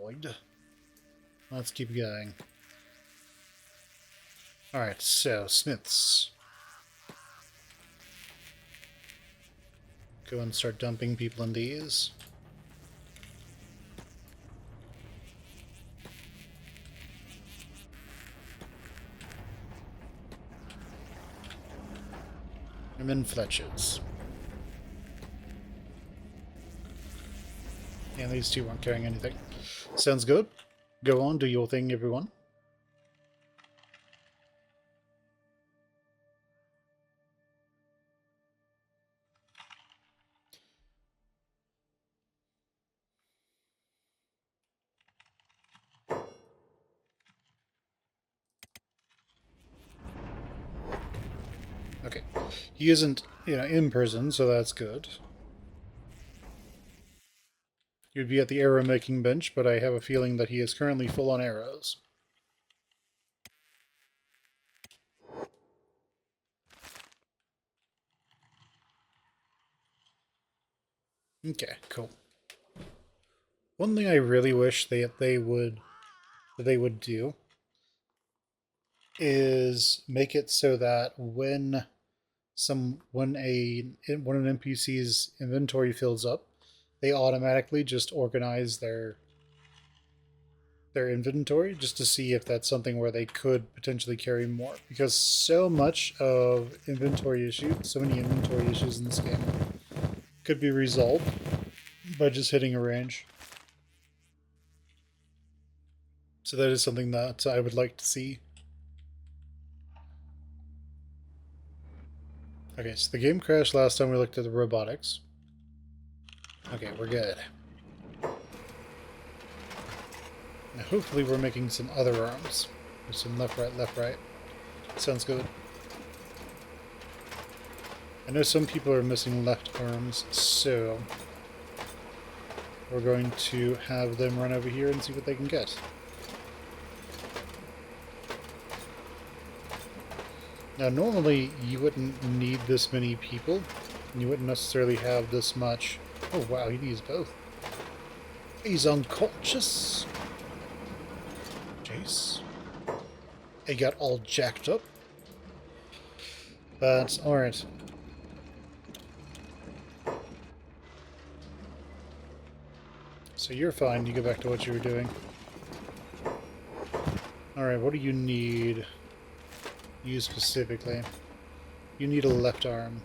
destroyed. Let's keep going. Alright, so, smiths. Go and start dumping people in these. I'm in Fletches. And these two weren't carrying anything. Sounds good. Go on, do your thing, everyone. Okay. He isn't, in prison, so that's good. You'd be at the arrow making bench, but I have a feeling that he is currently full on arrows. Okay, cool. One thing I really wish they would do is make it so that when an NPC's inventory fills up, they automatically just organize their inventory just to see if that's something where they could potentially carry more. Because so many inventory issues in this game could be resolved by just hitting a range. So that is something that I would like to see. Okay, so the game crashed last time we looked at the robotics. Okay, we're good. Now hopefully we're making some other arms. There's some left, right. Sounds good. I know some people are missing left arms, so we're going to have them run over here and see what they can get. Now, normally you wouldn't need this many people, and you wouldn't necessarily have this much. Oh wow, he needs both. He's unconscious. Jeez. He got all jacked up. But, alright. So you're fine, you go back to what you were doing. Alright, what do you need? You specifically. You need a left arm.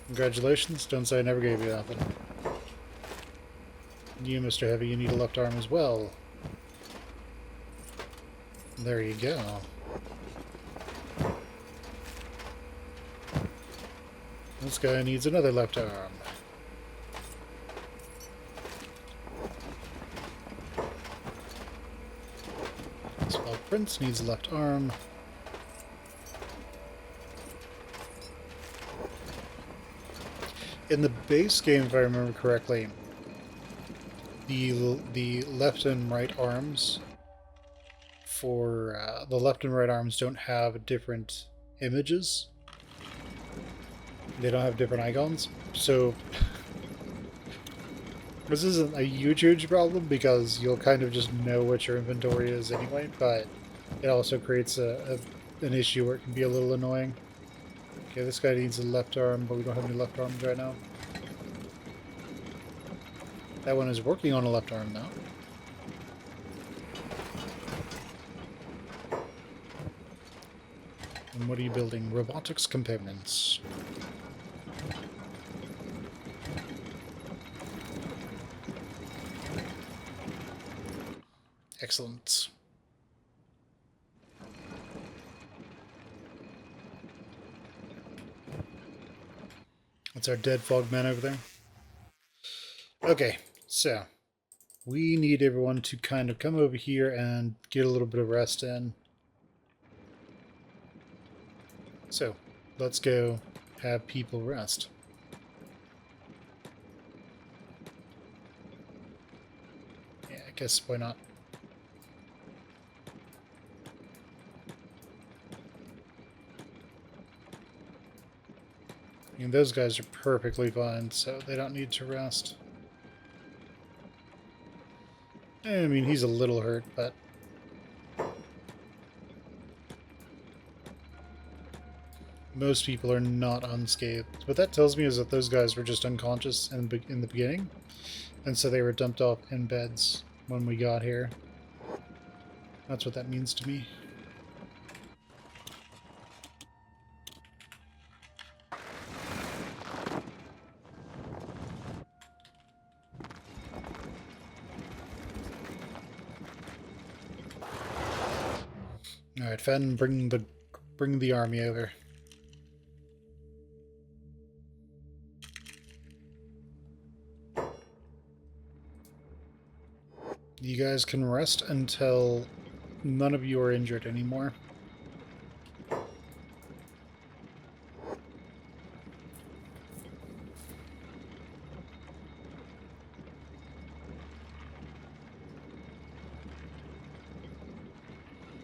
Congratulations, don't say I never gave you nothing. You, Mr. Heavy, you need a left arm as well. There you go. This guy needs another left arm. Small Prince needs a left arm. In the base game, if I remember correctly, the left and right arms for the left and right arms don't have different images. They don't have different icons. So this isn't a huge problem because you'll kind of just know what your inventory is anyway, but it also creates an issue where it can be a little annoying. Okay, this guy needs a left arm, but we don't have any left arms right now. That one is working on a left arm now. And what are you building? Robotics components. Excellent. That's our dead fogman over there. Okay, so we need everyone to kind of come over here and get a little bit of rest in. So, let's go have people rest. Yeah, I guess why not? I mean, those guys are perfectly fine, so they don't need to rest. I mean, he's a little hurt, but most people are not unscathed. What that tells me is that those guys were just unconscious in the beginning, and so they were dumped off in beds when we got here. That's what that means to me. Alright, Fen, bring the army over. You guys can rest until none of you are injured anymore.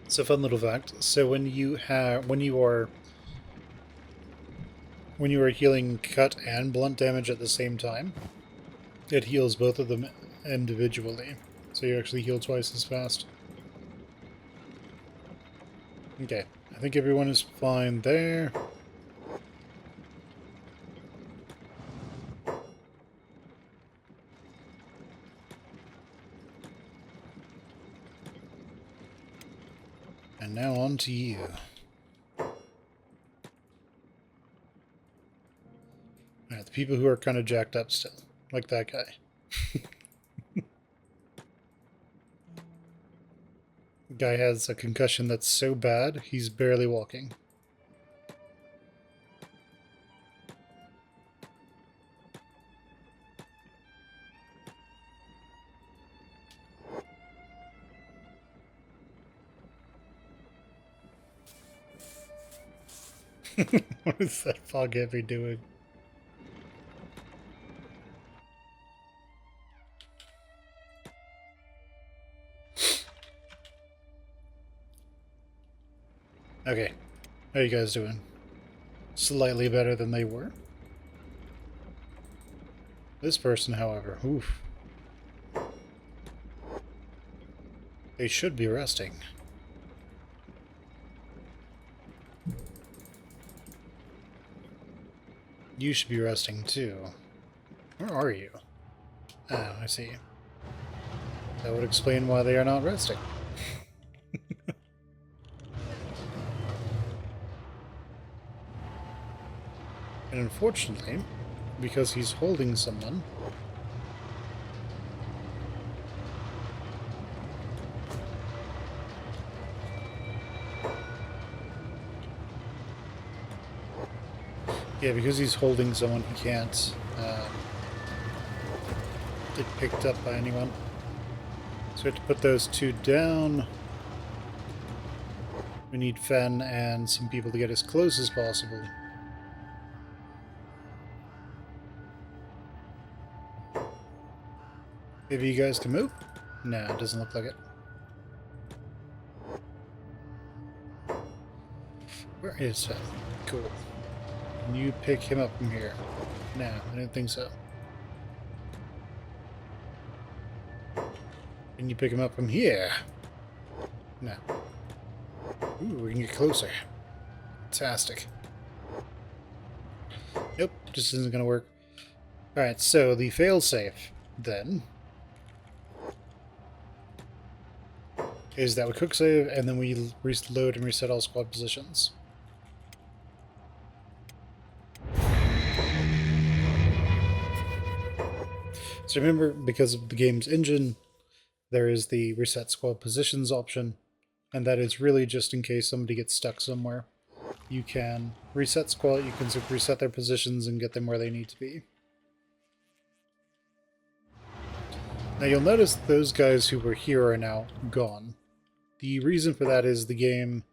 It's a fun little fact. So when you are healing cut and blunt damage at the same time, it heals both of them individually. So you actually heal twice as fast. Okay, I think everyone is fine there. And now on to you. Alright, the people who are kind of jacked up still, like that guy. The guy has a concussion that's so bad, he's barely walking. What is that fog heavy doing? Okay, how you guys doing? Slightly better than they were. This person, however, oof. They should be resting. You should be resting too. Where are you? Oh, I see. That would explain why they are not resting. And unfortunately, because he's holding someone, because he's holding someone, he can't get picked up by anyone. So we have to put those two down. We need Fen and some people to get as close as possible. Maybe you guys can move? No, it doesn't look like it. Where is Fen? Cool. Can you pick him up from here? No, I didn't think so. Can you pick him up from here? No. Ooh, we can get closer. Fantastic. Nope, just isn't going to work. Alright, so the failsafe, then, is that we quick save, and then we reload and reset all squad positions. So remember, because of the game's engine, there is the reset squad positions option, and that is really just in case somebody gets stuck somewhere. You can reset squad, you can reset their positions and get them where they need to be. Now you'll notice those guys who were here are now gone. The reason for that is the game,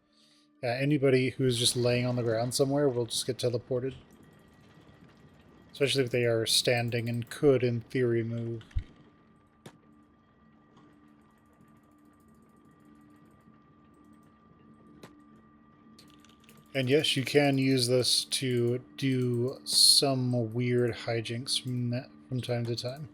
anybody who's just laying on the ground somewhere will just get teleported. Especially if they are standing and could, in theory, move. And yes, you can use this to do some weird hijinks from time to time.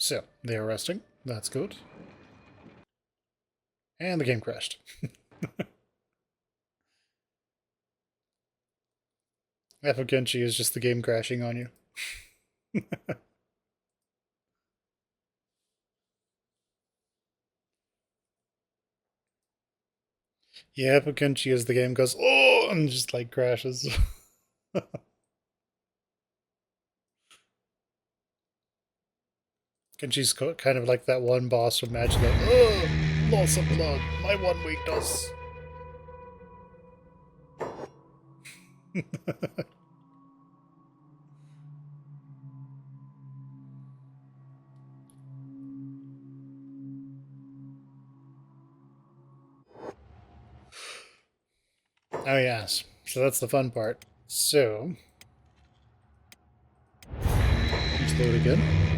So, they are resting. That's good. And the game crashed. Apokenchi is just the game crashing on you. Yeah, Apokenchi is the game goes, oh, and just like crashes. Kenchi's kind of like that one boss from Magic. Oh, loss of blood, my one weakness. Oh yes, so that's the fun part. So, let's load again.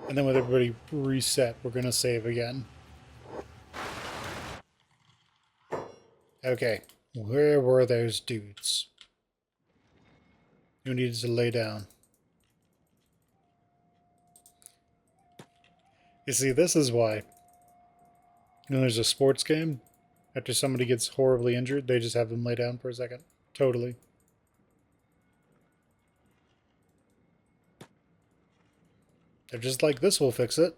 And then with everybody reset, we're going to save again. Okay, where were those dudes? Who needed to lay down? You see, this is why. When there's a sports game, after somebody gets horribly injured, they just have them lay down for a second. Totally. They're just like, this will fix it.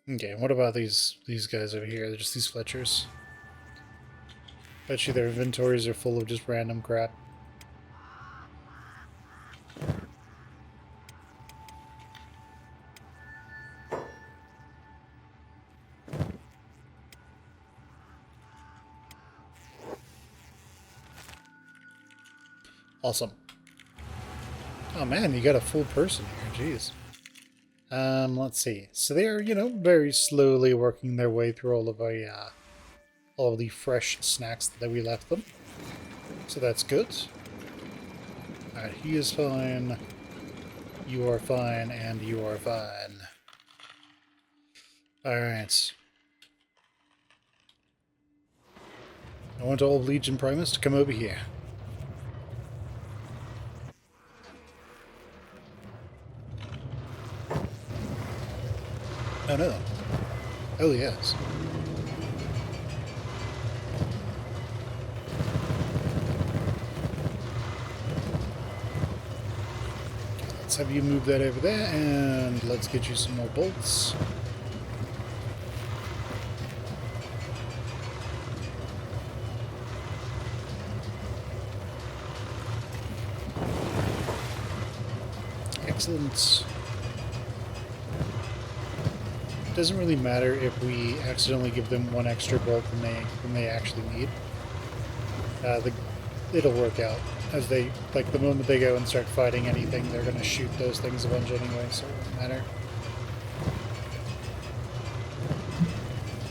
Okay, what about these guys over here? They're just these Fletchers. Bet you their inventories are full of just random crap. Awesome. Oh man, you got a full person here, jeez. Let's see. So they're, very slowly working their way through all of the fresh snacks that we left them. So that's good. Alright, he is fine. You are fine, and you are fine. Alright. I want all Legion Primus to come over here. Oh no. Oh yes. Let's have you move that over there, and let's get you some more bolts. Excellent. It doesn't really matter if we accidentally give them one extra bolt than they actually need. It'll work out. As they, like, the moment they go and start fighting anything, they're going to shoot those things a bunch anyway, so it won't matter.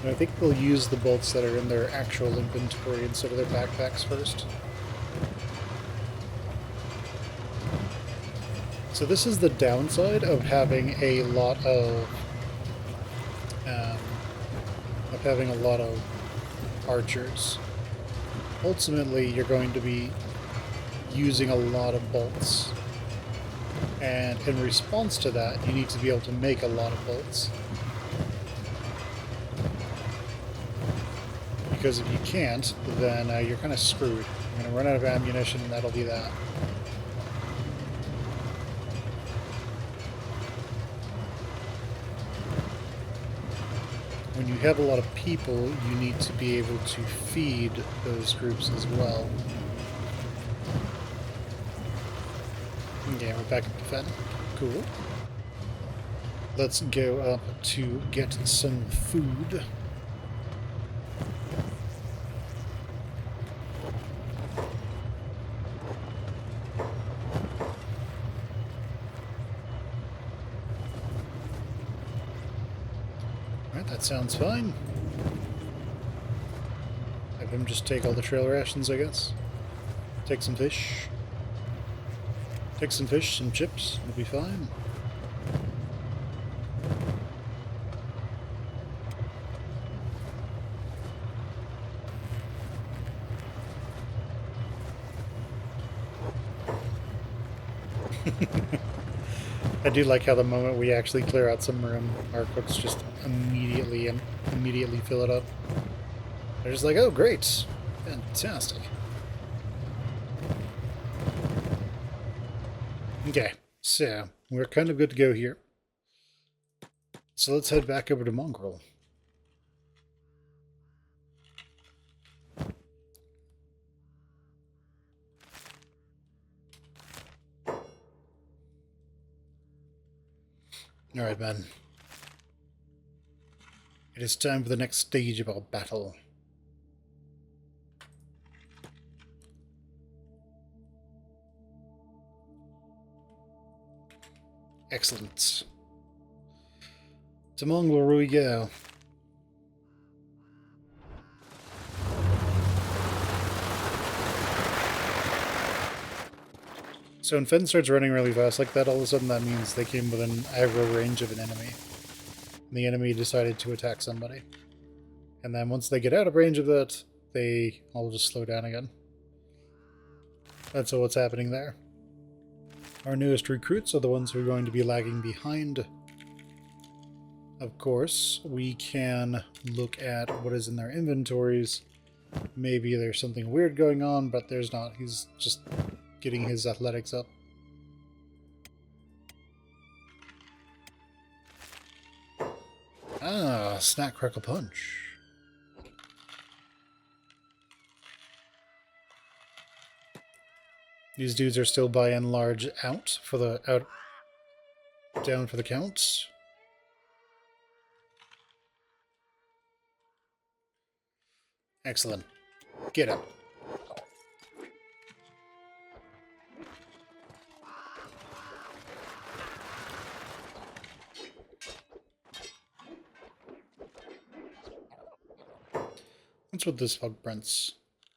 And I think they'll use the bolts that are in their actual inventory instead of their backpacks first. So this is the downside of having a lot of archers. Ultimately, you're going to be using a lot of bolts. And in response to that, you need to be able to make a lot of bolts. Because if you can't, then you're kind of screwed. You're going to run out of ammunition, and that'll be that. When you have a lot of people, you need to be able to feed those groups as well. Okay, we're back at the fen. Cool. Let's go up to get some food. Alright, that sounds fine. him just take all the trail rations, I guess. Take some fish. Take some fish, some chips, it'll be fine. I do like how the moment we actually clear out some room, our cooks just immediately fill it up. They're just like, oh, great. Fantastic. Okay, so we're kind of good to go here. So let's head back over to Mongrel. Alright, man. It is time for the next stage of our battle. Excellent. To Mongrel we go. So when Fen starts running really fast like that, all of a sudden that means they came within aggro range of an enemy. And the enemy decided to attack somebody. And then once they get out of range of that, they all just slow down again. That's all what's happening there. Our newest recruits are the ones who are going to be lagging behind. Of course, we can look at what is in their inventories. Maybe there's something weird going on, but there's not. He's just getting his athletics up. Ah, snack, crackle, punch. These dudes are still by and large out for the down for the counts. Excellent. Get up. What's with this bug, Prince?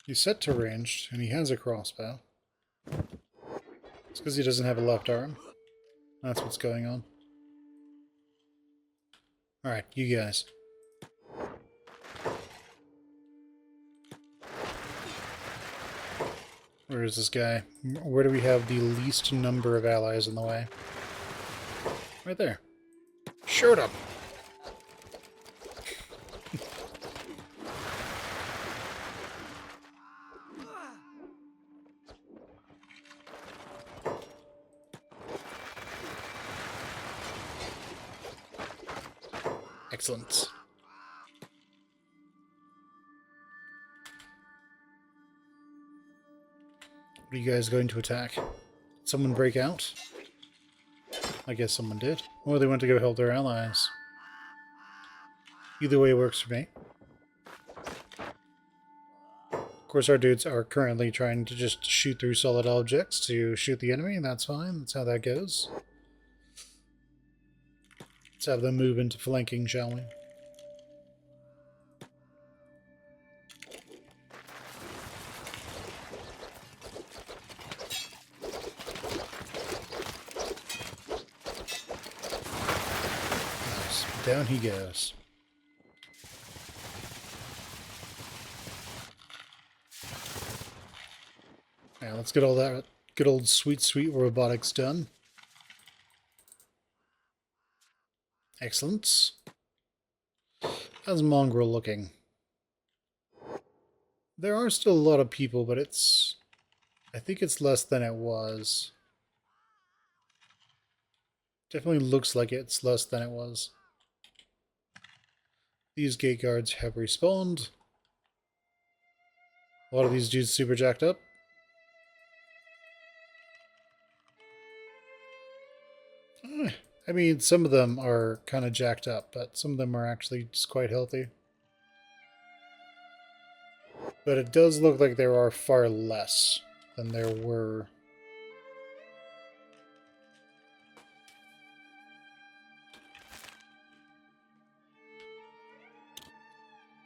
He's set to ranged, and he has a crossbow. It's because he doesn't have a left arm. That's what's going on. Alright, you guys. Where is this guy? Where do we have the least number of allies in the way? Right there. Shoot him! Excellent. What are you guys going to attack? Did someone break out? I guess someone did. Or they went to go help their allies. Either way works for me. Of course, our dudes are currently trying to just shoot through solid objects to shoot the enemy, and that's fine. That's how that goes. Let's have them move into flanking, shall we? Nice. Down he goes. Yeah, let's get all that good old sweet robotics done. Excellent. How's Mongrel looking? There are still a lot of people, but I think it's less than it was. Definitely looks like it's less than it was. These gate guards have respawned. A lot of these dudes super jacked up. I mean, some of them are kind of jacked up, but some of them are actually just quite healthy. But it does look like there are far less than there were.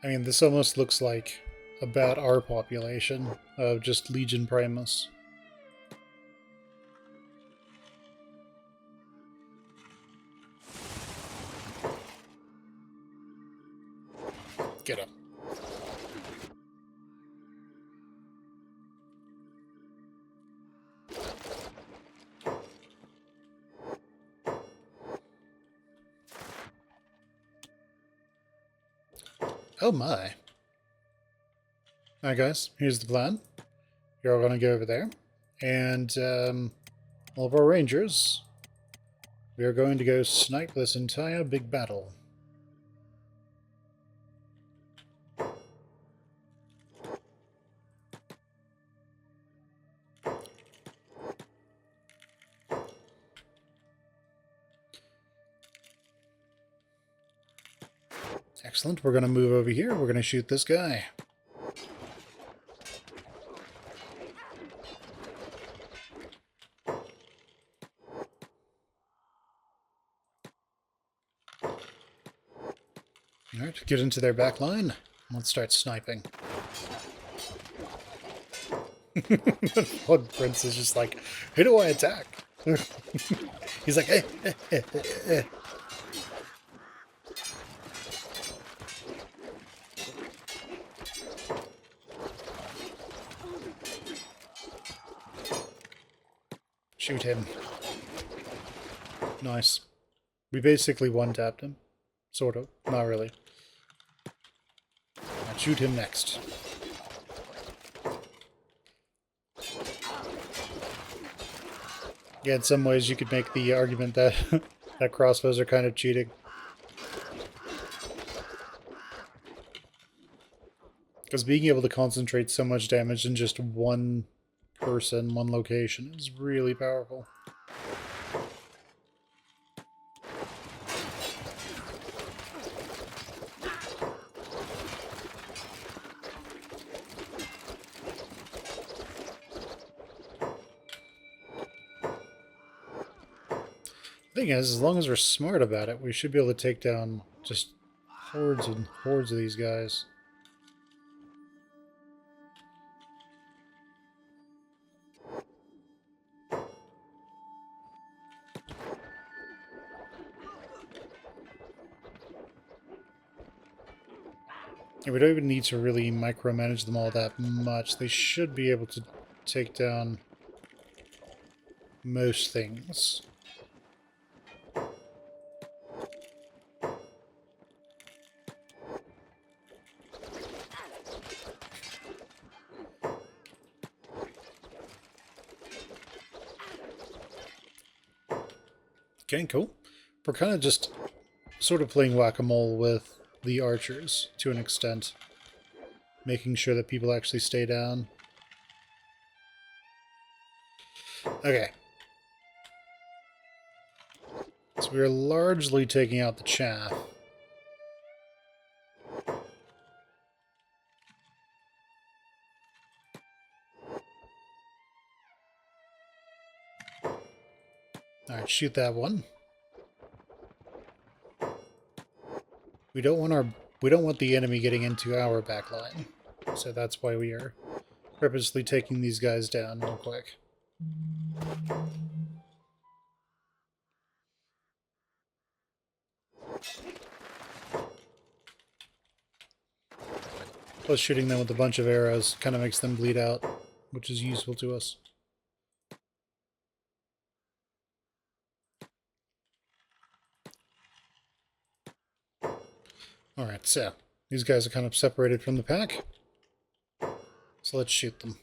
I mean, this almost looks like about our population of just Legion Primus. Get up. Oh my. Alright guys, here's the plan. You're all going to go over there. And all of our rangers, we are going to go snipe this entire big battle. Excellent. We're going to move over here. We're going to shoot this guy. Alright, get into their back line. Let's start sniping. One prince is just like, who do I attack? He's like, eh. Shoot him. Nice. We basically one-tapped him. Sort of. Not really. Now shoot him next. Yeah, in some ways you could make the argument that that crossbows are kind of cheating. Because being able to concentrate so much damage in just one person, one location, is really powerful. The thing is, as long as we're smart about it, we should be able to take down just hordes and hordes of these guys. And we don't even need to really micromanage them all that much. They should be able to take down most things. Okay, cool. We're kind of just sort of playing whack-a-mole with the archers to an extent. Making sure that people actually stay down. Okay. So we're largely taking out the chaff. Alright, shoot that one. We don't want the enemy getting into our back line. So that's why we are purposely taking these guys down real quick. Plus shooting them with a bunch of arrows kind of makes them bleed out, which is useful to us. Alright, so these guys are kind of separated from the pack. So let's shoot them.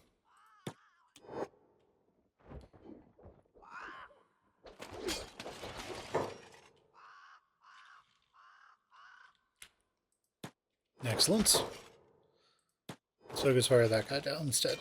Excellent. So focus fire that guy down instead.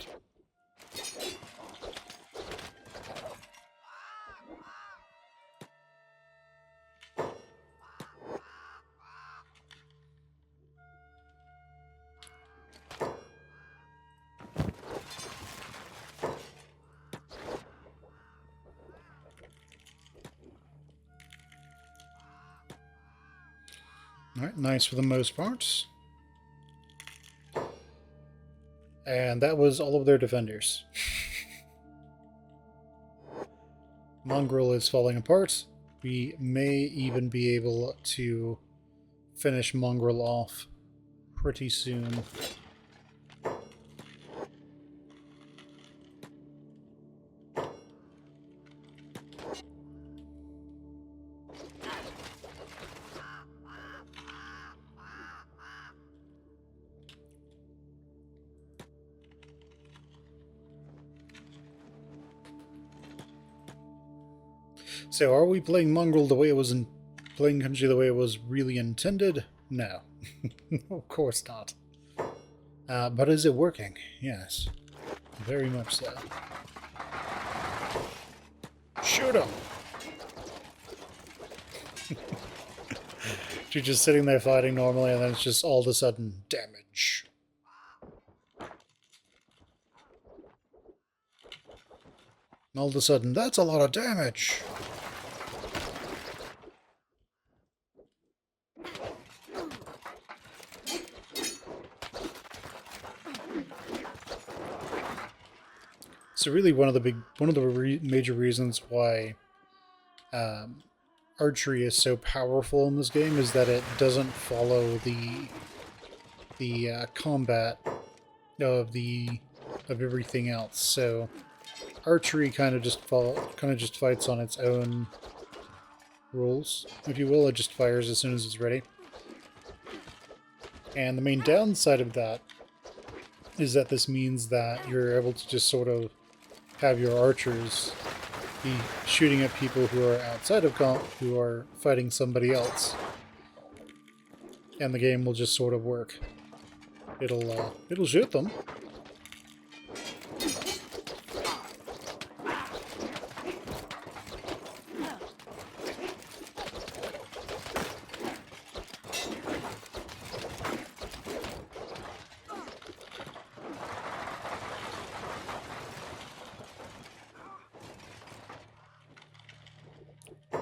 Alright, nice for the most part. And that was all of their defenders. Mongrel is falling apart. We may even be able to finish Mongrel off pretty soon. So are we playing Mongrel the way it was playing country the way it was really intended? No. Of course not. But is it working? Yes. Very much so. Shoot him! You're just sitting there fighting normally and then it's just all of a sudden damage. And all of a sudden, that's a lot of damage! So really, one of the major reasons why archery is so powerful in this game is that it doesn't follow the combat of everything else. So archery kind of just fights on its own rules, if you will. It just fires as soon as it's ready. And the main downside of that is that this means that you're able to just sort of have your archers be shooting at people who are outside of who are fighting somebody else, and the game will just sort of work. It'll shoot them.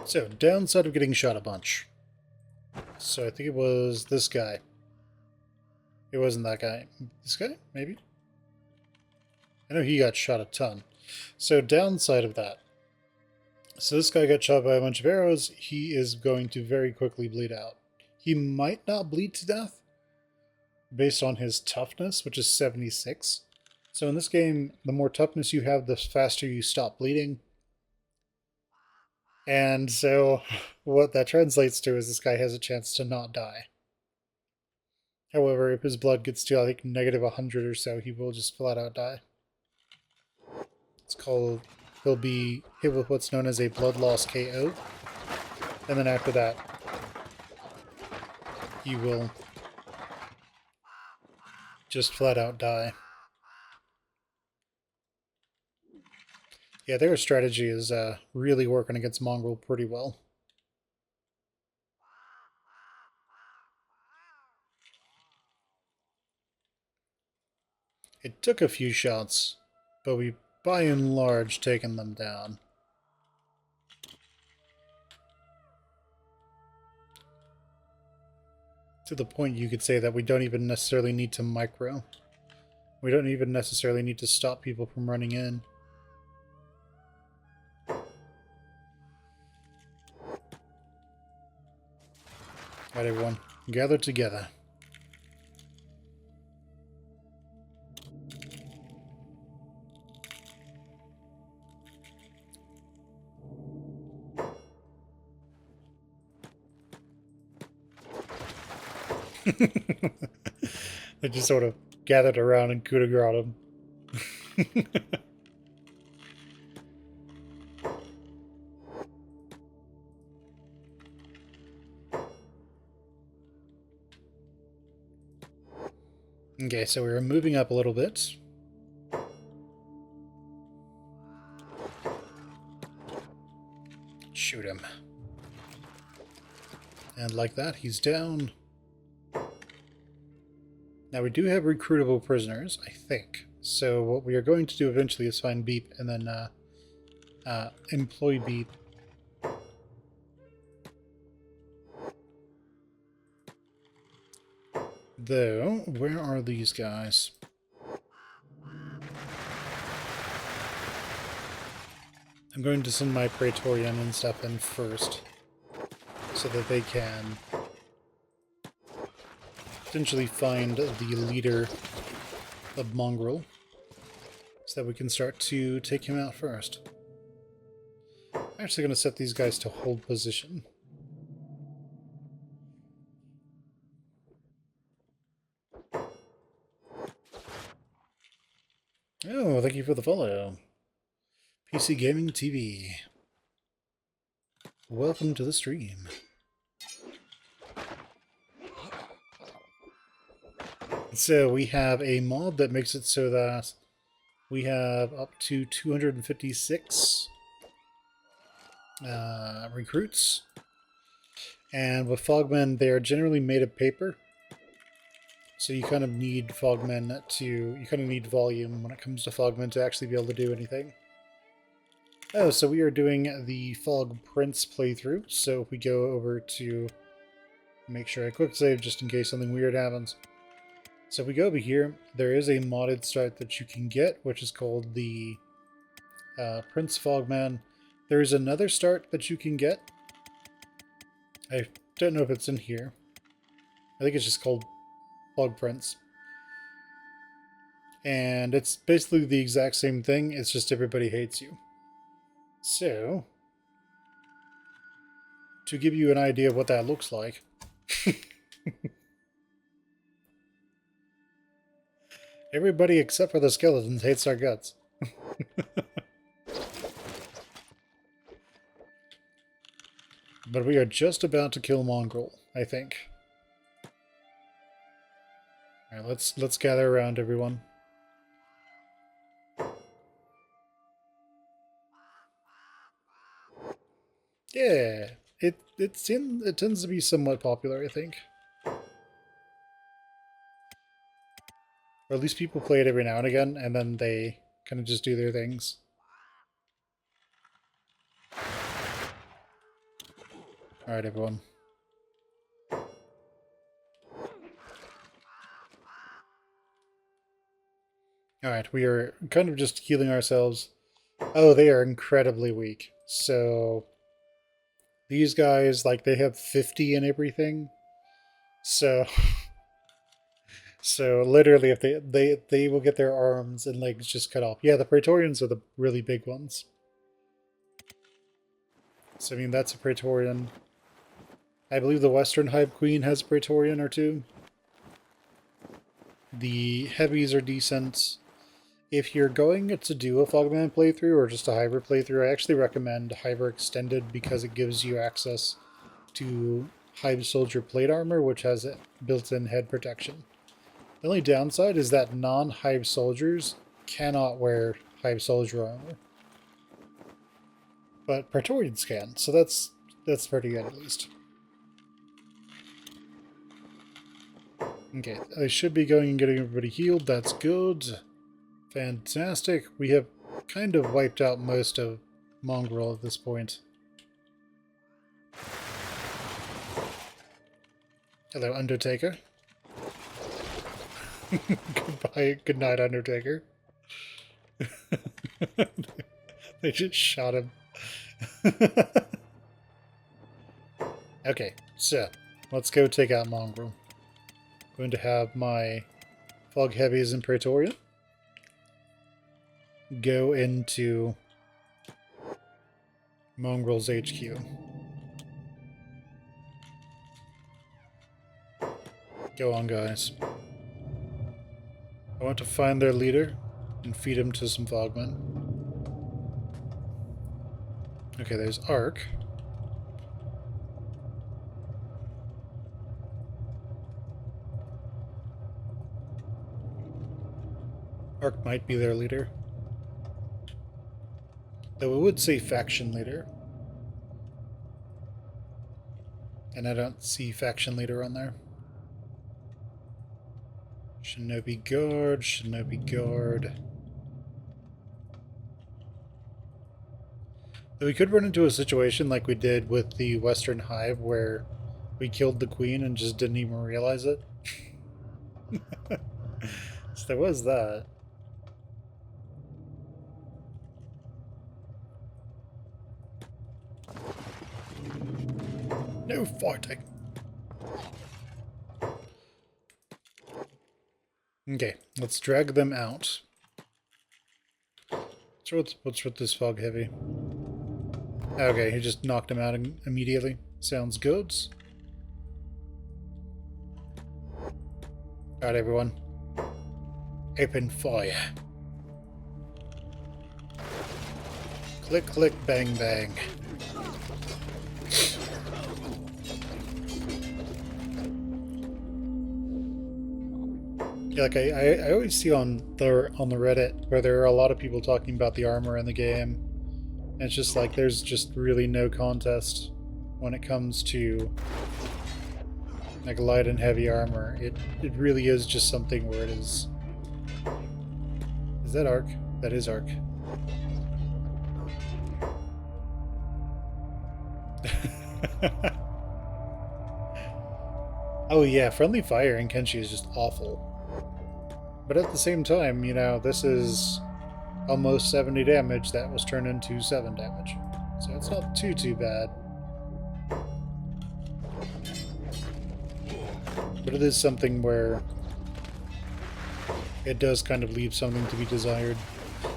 So, downside of getting shot a bunch. So I think it was this guy. It wasn't that guy. This guy? Maybe? I know he got shot a ton. So downside of that. So this guy got shot by a bunch of arrows. He is going to very quickly bleed out. He might not bleed to death based on his toughness, which is 76. So in this game, the more toughness you have, the faster you stop bleeding. And so what that translates to is this guy has a chance to not die. However, if his blood gets to, I think, negative 100 or so, he will just flat out die. It's called, he'll be hit with what's known as a blood loss KO. And then after that, he will just flat out die. Yeah, their strategy is really working against Mongrel pretty well. It took a few shots, but we, by and large, taken them down. To the point you could say that we don't even necessarily need to micro. We don't even necessarily need to stop people from running in. Alright, everyone, gather together. They just sort of gathered around and coup de grace him. Okay, so we're moving up a little bit. Shoot him. And like that, he's down. Now we do have recruitable prisoners, I think. So what we are going to do eventually is find Beep and then employ Beep. Though, where are these guys? I'm going to send my Praetorian and stuff in first, so that they can potentially find the leader of Mongrel, so that we can start to take him out first. I'm actually going to set these guys to hold position. Oh, thank you for the follow. PC Gaming TV. Welcome to the stream. So we have a mod that makes it so that we have up to 256 recruits. And with Fogmen, they are generally made of paper. So you kind of need Fogmen you kind of need volume when it comes to Fogmen to actually be able to do anything. Oh, so we are doing the Fog Prince playthrough. So if we go over to make sure I quick save just in case something weird happens. So if we go over here, there is a modded start that you can get, which is called the Prince Fogman. There is another start that you can get. I don't know if it's in here. I think it's just called Fog Prince. And it's basically the exact same thing, it's just everybody hates you. So, to give you an idea of what that looks like, everybody except for the skeletons hates our guts. But we are just about to kill Mongrel, I think. Alright, let's gather around, everyone. Yeah, it tends to be somewhat popular, I think. Or at least people play it every now and again, and then they kind of just do their things. Alright, everyone. Alright, we are kind of just healing ourselves. Oh, they are incredibly weak. So, these guys, like, they have 50 and everything. So, so literally, if they will get their arms and legs just cut off. Yeah, the Praetorians are the really big ones. So, I mean, that's a Praetorian. I believe the Western Hive Queen has a Praetorian or two. The heavies are decent. If you're going to do a Fogman playthrough or just a Hiver playthrough, I actually recommend Hiver Extended because it gives you access to Hive Soldier plate armor, which has built-in head protection. The only downside is that non-Hive soldiers cannot wear Hive Soldier armor. But Praetorians can, so that's pretty good at least. Okay, I should be going and getting everybody healed, that's good. Fantastic. We have kind of wiped out most of Mongrel at this point. Hello, Undertaker. Goodbye, good night, Undertaker. They just shot him. Okay, so let's go take out Mongrel. I'm going to have my Fog Heavies and Praetorian go into Mongrel's HQ. Go on, guys. I want to find their leader and feed him to some Fogmen. Okay, there's Ark. Ark might be their leader. Though it would say faction leader. And I don't see faction leader on there. Shinobi Guard, Shinobi Guard. Though we could run into a situation like we did with the Western Hive where we killed the queen and just didn't even realize it. So there was that. No fighting. Okay, let's drag them out. So what's with this fog heavy? Okay, he just knocked him out immediately. Sounds good. Alright, everyone. Open fire. Click, click, bang, bang. Yeah, like I always see on the Reddit where there are a lot of people talking about the armor in the game. And it's just like there's just really no contest when it comes to like light and heavy armor. It really is just something where it is. Is that arc? That is arc. Oh yeah, friendly fire in Kenshi is just awful. But at the same time, you know, this is almost 70 damage that was turned into 7 damage. So it's not too bad. But it is something where it does kind of leave something to be desired.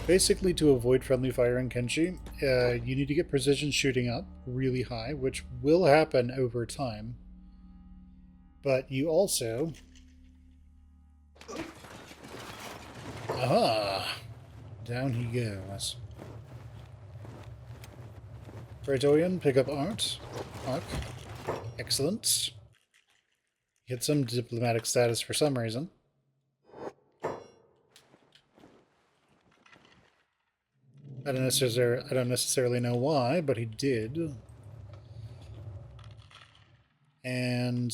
Basically, to avoid friendly fire in Kenshi, you need to get precision shooting up really high, which will happen over time. But you also... Aha! Down he goes. Praetorian, pick up art. Arc. Excellent. Get some diplomatic status for some reason. I don't necessarily know why, but he did. And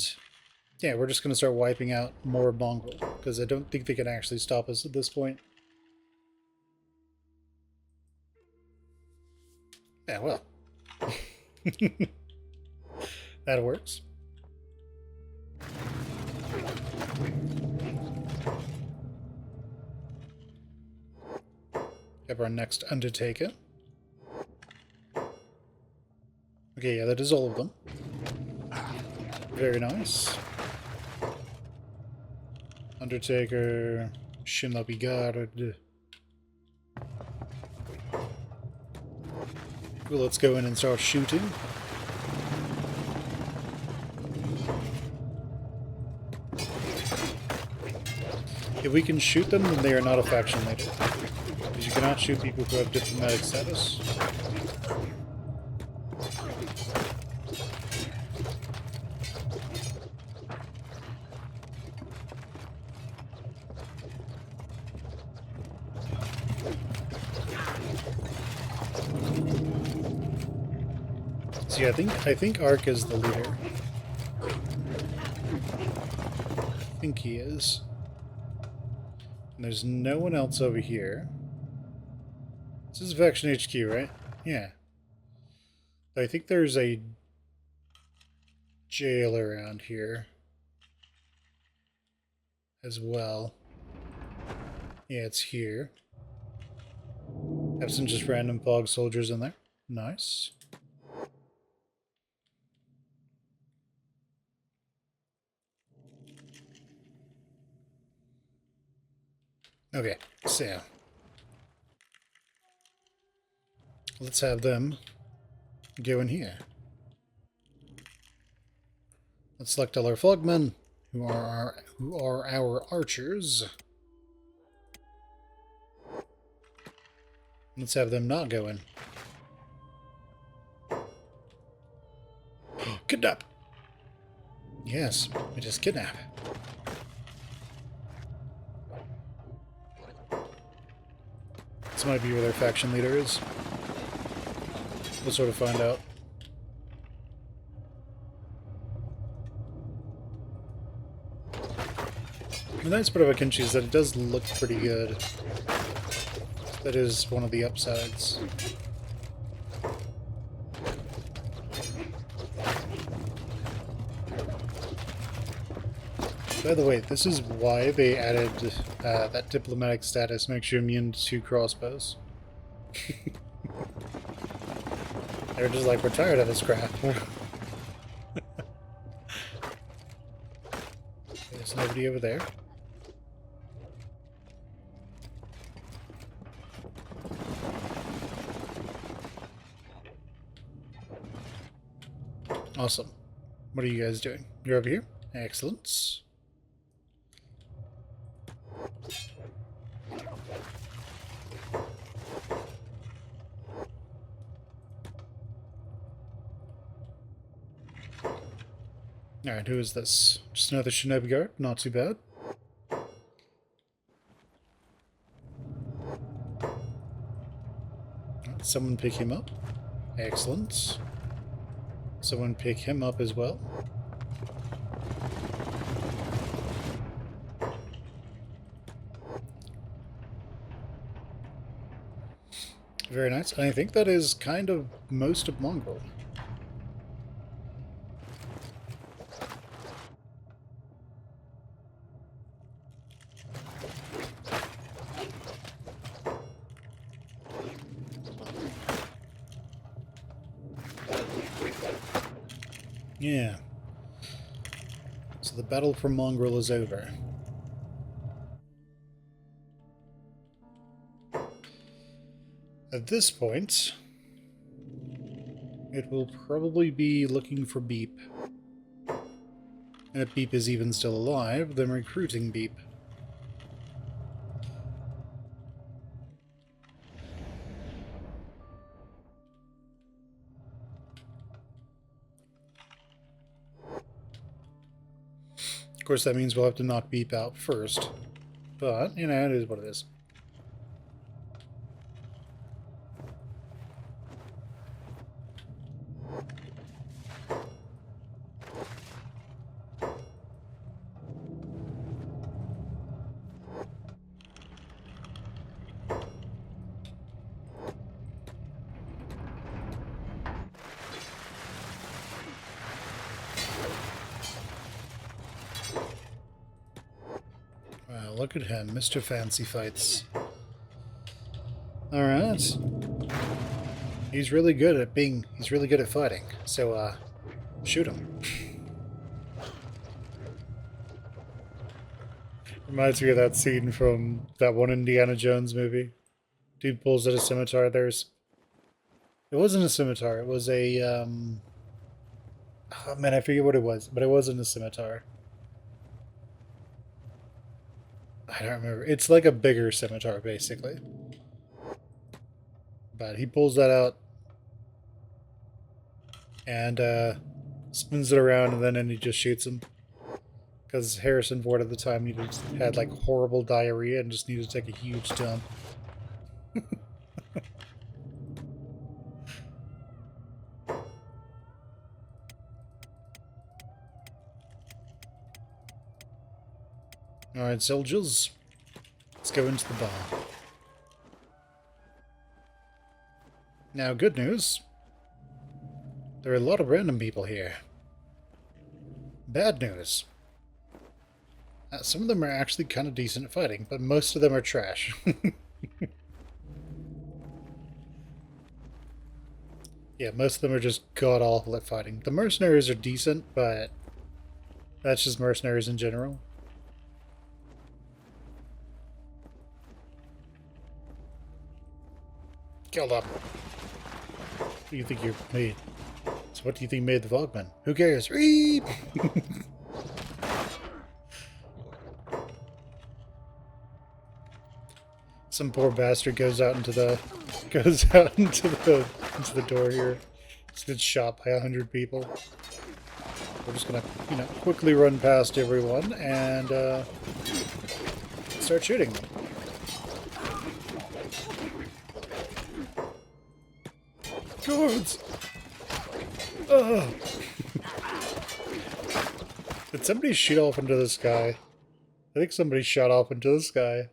yeah, we're just going to start wiping out more Mongol, because I don't think they can actually stop us at this point. Yeah, well. That works. Have our next Undertaker. Okay, yeah, that is all of them. Very nice. Undertaker, Shinobi Guard. Well, let's go in and start shooting. If we can shoot them, then they are not a faction leader. Because you cannot shoot people who have diplomatic status. See, I think Ark is the leader. I think he is. And there's no one else over here. This is Faction HQ, right? Yeah. I think there's a jail around here as well. Yeah, it's here. Have some just random fog soldiers in there. Nice. Okay, so let's have them go in here. Let's select all our flugmen, who are our archers. Let's have them not go in. Kidnap! Yes, it is kidnap. This might be where their faction leader is. We'll sort of find out. The nice part about Kenshi is that it does look pretty good. That is one of the upsides. By the way, this is why they added that diplomatic status makes you immune to crossbows. They're just like, we're tired of this crap. There's nobody over there. Awesome. What are you guys doing? You're over here? Excellent. Alright, who is this? Just another shinobi guard? Not too bad. Someone pick him up. Excellent. Someone pick him up as well. Very nice. And I think that is kind of most of Mongol. Yeah. So the battle for Mongrel is over. At this point, it will probably be looking for Beep. And if Beep is even still alive, then recruiting Beep. Of course, that means we'll have to knock Beep out first. But, you know, it is what it is. Wow, look at him, Mr. Fancy Fights. Alright. He's really good at fighting, so, shoot him. Reminds me of that scene from that one Indiana Jones movie. Dude pulls out a scimitar, it wasn't a scimitar, it was a, oh man, I forget what it was, but it wasn't a scimitar. I don't remember. It's like a bigger scimitar, basically. But he pulls that out and spins it around, and then he just shoots him. Because Harrison Ford at the time had like horrible diarrhea and just needed to take a huge dump. Alright, soldiers. Let's go into the bar. Now, good news. There are a lot of random people here. Bad news. Some of them are actually kind of decent at fighting, but most of them are trash. Yeah, most of them are just god-awful at fighting. The mercenaries are decent, but that's just mercenaries in general. Kill them. What do you think you made? So what do you think made the Fogmen? Who cares? Reap! Some poor bastard goes out into the door here. Just gets shot by 100 people. We're just gonna, you know, quickly run past everyone and start shooting them. Guards! Did somebody shoot off into the sky? I think somebody shot off into the sky.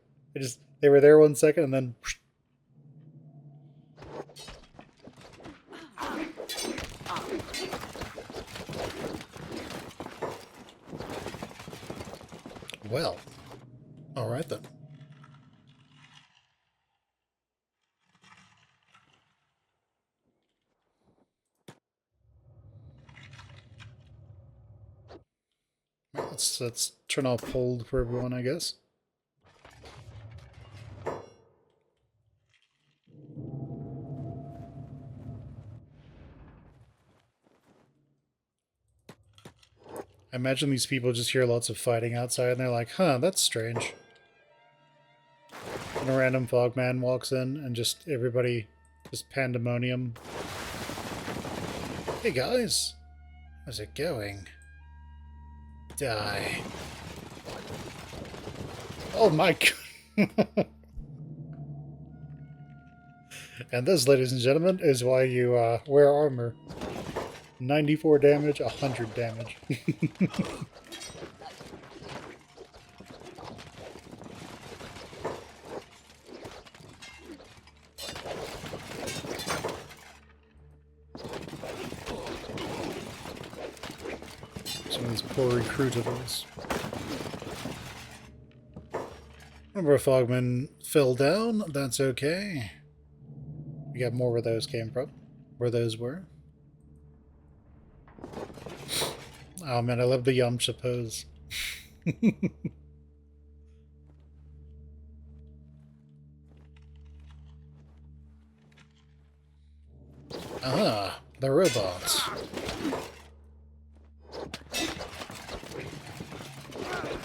They were there 1 second and then... Well, alright then. let's turn off hold for everyone, I guess. I imagine these people just hear lots of fighting outside and they're like, huh, that's strange. And a random fogman walks in and just everybody, just pandemonium. Hey guys, how's it going? Die. Oh my god. And this, ladies and gentlemen, is why you wear armor. 94 damage, 100 damage. Some of these poor recruitables. Number of fogmen fell down, that's okay. We got more where those came from. Where those were. Oh man, I love the Yamcha pose. Ah, the robots.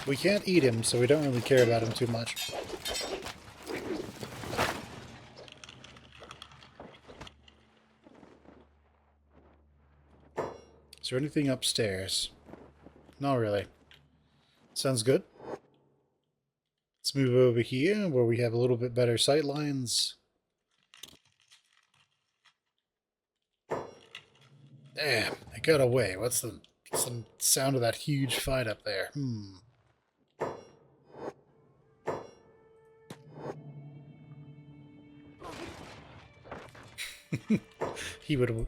We can't eat him, so we don't really care about him too much. Is there anything upstairs? Not really. Sounds good. Let's move over here where we have a little bit better sight lines. Damn, I got away. What's the sound of that huge fight up there? he would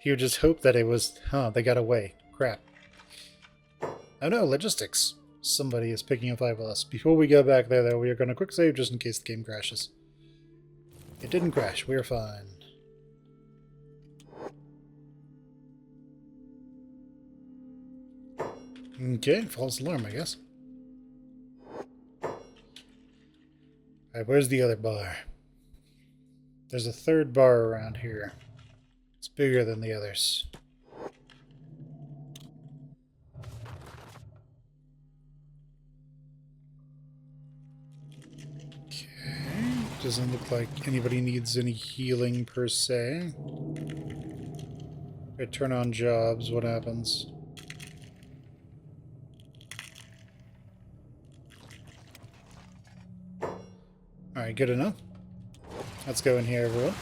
just hope that it was, they got away. Crap. Oh no, logistics. Somebody is picking a fight with us. Before we go back there, though, we are going to quick save just in case the game crashes. It didn't crash. We're fine. Okay, false alarm, I guess. Alright, where's the other bar? There's a third bar around here. It's bigger than the others. Doesn't look like anybody needs any healing per se. I turn on jobs, what happens? Alright, good enough. Let's go in here, everyone.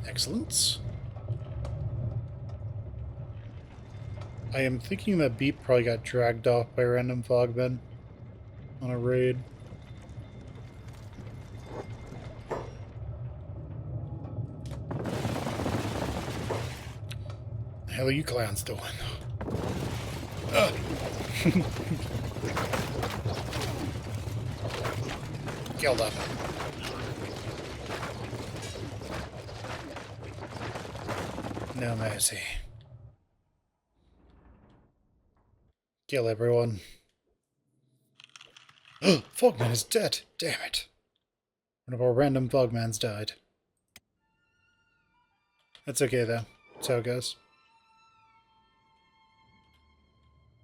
Excellent. I am thinking that Beep probably got dragged off by random fogmen on a raid. The hell are you clowns doing? Killed up. No mercy. Kill everyone. Fogman is dead. Damn it. One of our random fogmans died. That's okay though. That's how it goes.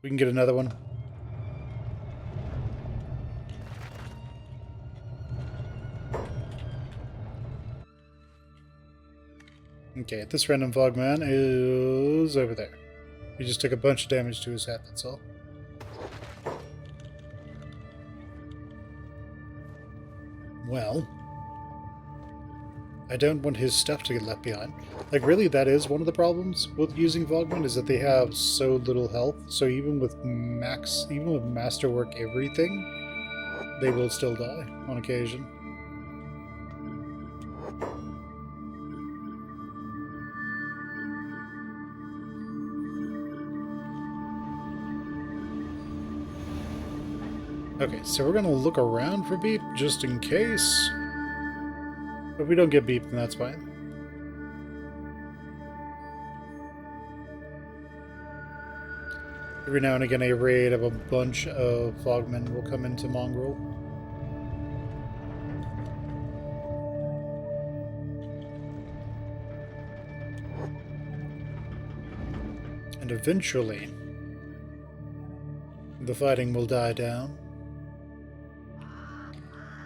We can get another one. Okay, this random fogman is over there. He just took a bunch of damage to his head, that's all. Well, I don't want his stuff to get left behind. Like, really, that is one of the problems with using Fogman, is that they have so little health, so even with Masterwork everything, they will still die on occasion. Okay, so we're going to look around for Beep, just in case. If we don't get Beep, then that's fine. Every now and again, a raid of a bunch of Fogmen will come into Mongrel. And eventually, the fighting will die down,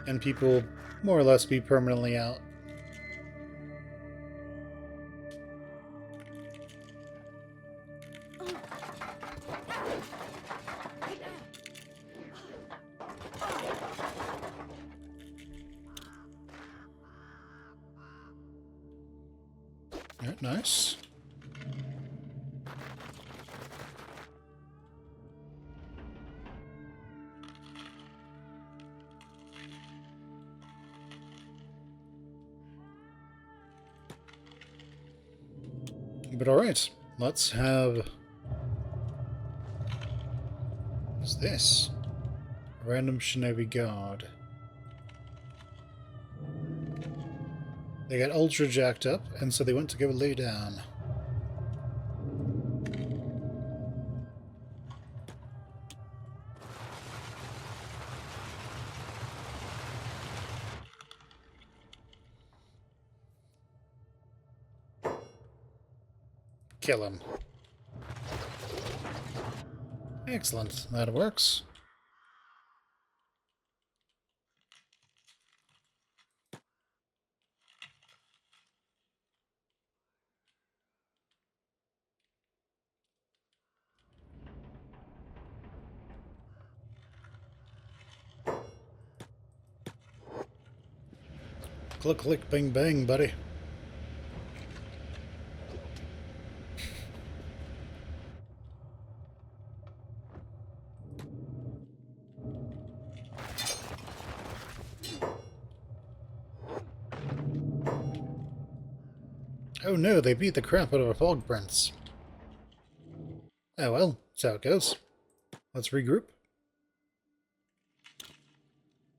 and people will more or less be permanently out. Alright, nice. But alright, let's have... What's this? A random shinobi guard. They got ultra jacked up, and so they went to go lay down. Kill him. Excellent, that works. Click, click, bang, bang, buddy. Oh no, they beat the crap out of a fog prince. Oh well, that's how it goes. Let's regroup.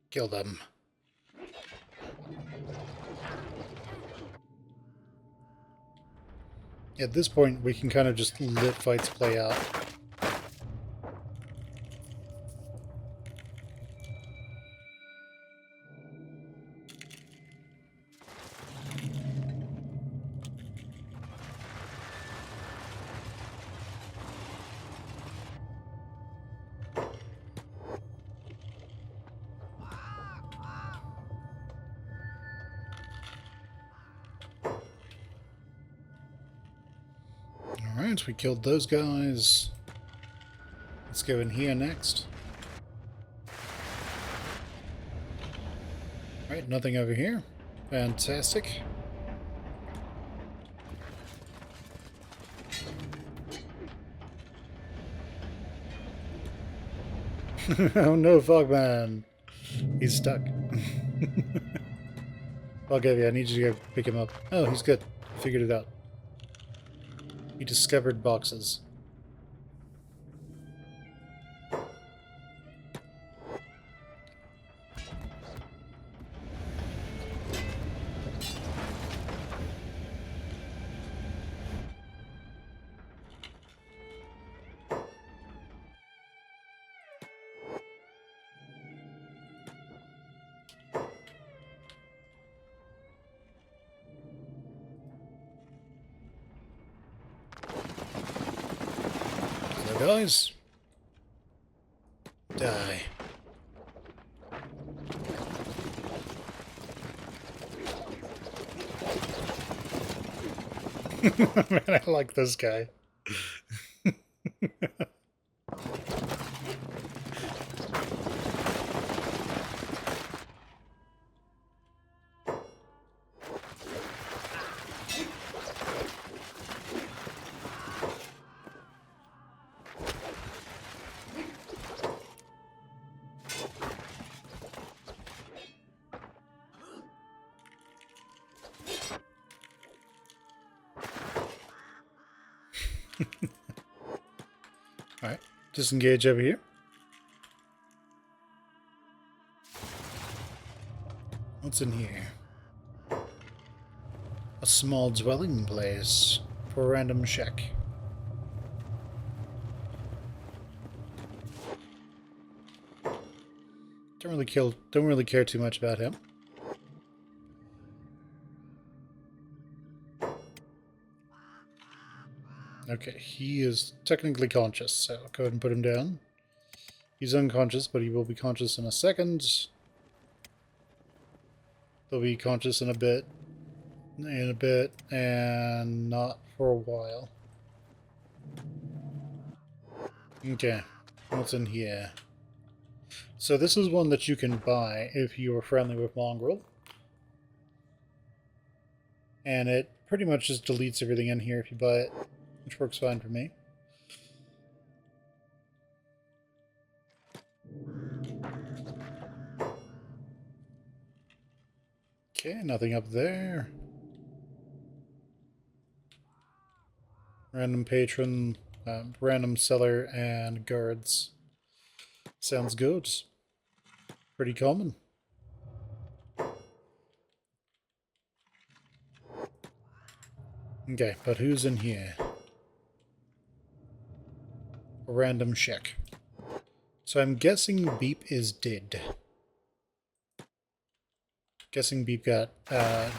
Kill them. At this point, we can kind of just let fights play out. Alright, we killed those guys. Let's go in here next. Alright, nothing over here. Fantastic. Oh no, Fogman! He's stuck. Okay, I need you to go pick him up. Oh, he's good. Figured it out. He discovered boxes. Guys, die. Man, I like this guy. Alright, disengage over here. What's in here? A small dwelling place for a random check. Don't really care too much about him. Okay, he is technically conscious, so go ahead and put him down. He's unconscious, but he will be conscious in a second. He'll be conscious in a bit, and not for a while. Okay, what's in here? So this is one that you can buy if you are friendly with Mongrel. And it pretty much just deletes everything in here if you buy it, which works fine for me. Okay, nothing up there. Random patron, random seller, and guards. Sounds good. Pretty common. Okay, but who's in here? A random check. So I'm guessing Beep is dead. Guessing Beep got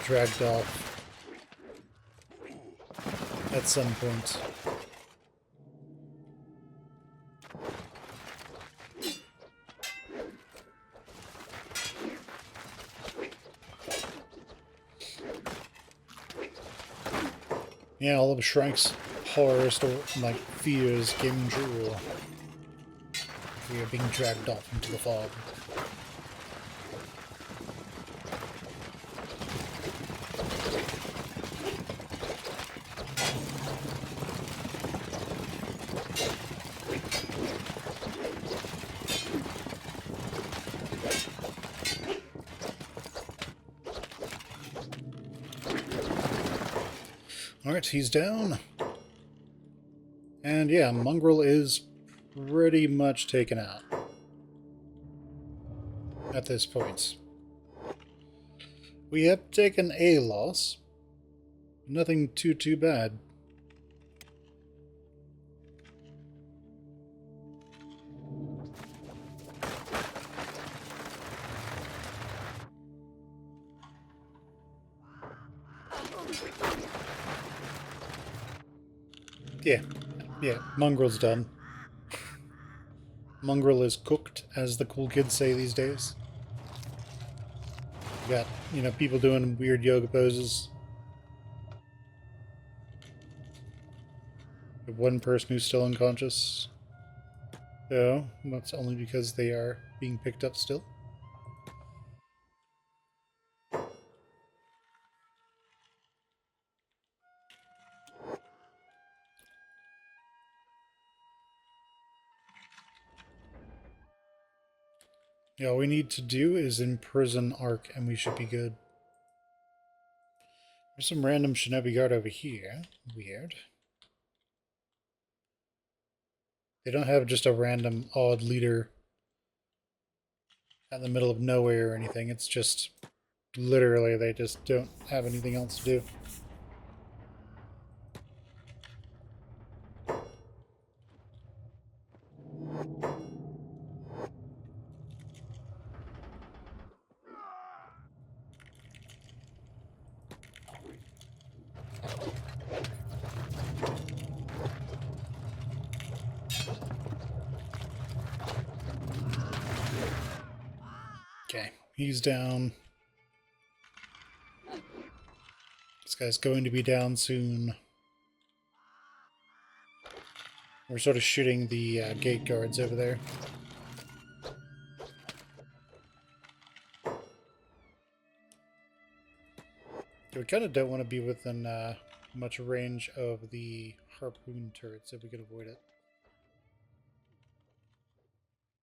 dragged off at some point. Yeah, all of Shrank's horrors or like fears came true. We are being dragged off into the fog. Alright, he's down. And yeah, Mongrel is pretty much taken out at this point. We have taken a loss. Nothing too bad. Yeah, Mongrel's done. Mongrel is cooked, as the cool kids say these days. You got, people doing weird yoga poses. You have one person who's still unconscious. So, that's only because they are being picked up still. Yeah, all we need to do is imprison Ark, and we should be good. There's some random shinobi guard over here. Weird. They don't have just a random odd leader in the middle of nowhere or anything. It's just literally they just don't have anything else to do. Okay, he's down. This guy's going to be down soon. We're sort of shooting the gate guards over there. We kind of don't want to be within much range of the harpoon turrets if we can avoid it.